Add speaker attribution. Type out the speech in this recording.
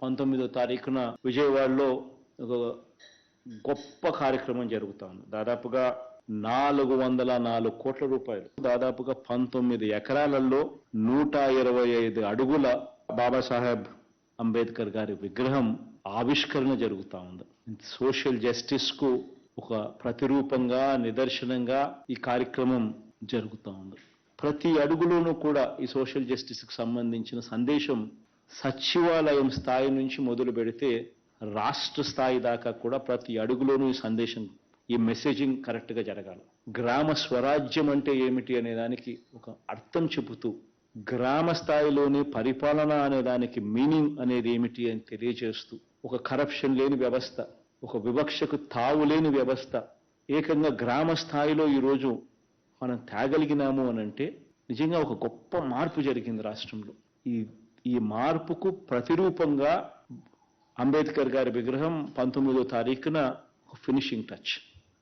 Speaker 1: 19వ తారీఖున విజయవాడలో ఒక గొప్ప కార్యక్రమం జరుగుతోంది. దాదాపుగా 404 కోట్ల రూపాయలు, దాదాపుగా 19 ఎకరాలలో 125 అడుగుల బాబాసాహెబ్ అంబేద్కర్ గారి విగ్రహం ఆవిష్కరణ జరుగుతూ ఉంది. సోషల్ జస్టిస్ కు ఒక ప్రతిరూపంగా, నిదర్శనంగా ఈ కార్యక్రమం జరుగుతూ ఉంది. ప్రతి అడుగులోనూ కూడా ఈ సోషల్ జస్టిస్ కు సంబంధించిన సందేశం సచివాలయం స్థాయి నుంచి మొదలు పెడితే రాష్ట్ర స్థాయి దాకా కూడా ప్రతి అడుగులోనూ ఈ సందేశం, ఈ మెసేజింగ్ కరెక్ట్ గా జరగాలి. గ్రామ స్వరాజ్యం అంటే ఏమిటి అనే దానికి ఒక అర్థం చెబుతూ, గ్రామ స్థాయిలోనే పరిపాలన అనే దానికి మీనింగ్ అనేది ఏమిటి అని తెలియజేస్తూ, ఒక కరప్షన్ లేని వ్యవస్థ, ఒక వివక్షకు తావు లేని వ్యవస్థ ఏకంగా గ్రామ స్థాయిలో ఈరోజు మనం తేగలిగినాము అనంటే నిజంగా ఒక గొప్ప మార్పు జరిగింది రాష్ట్రంలో. ఈ మార్పుకు ప్రతిరూపంగా అంబేద్కర్ గారి విగ్రహం 19వ తారీఖున ఫినిషింగ్ టచ్.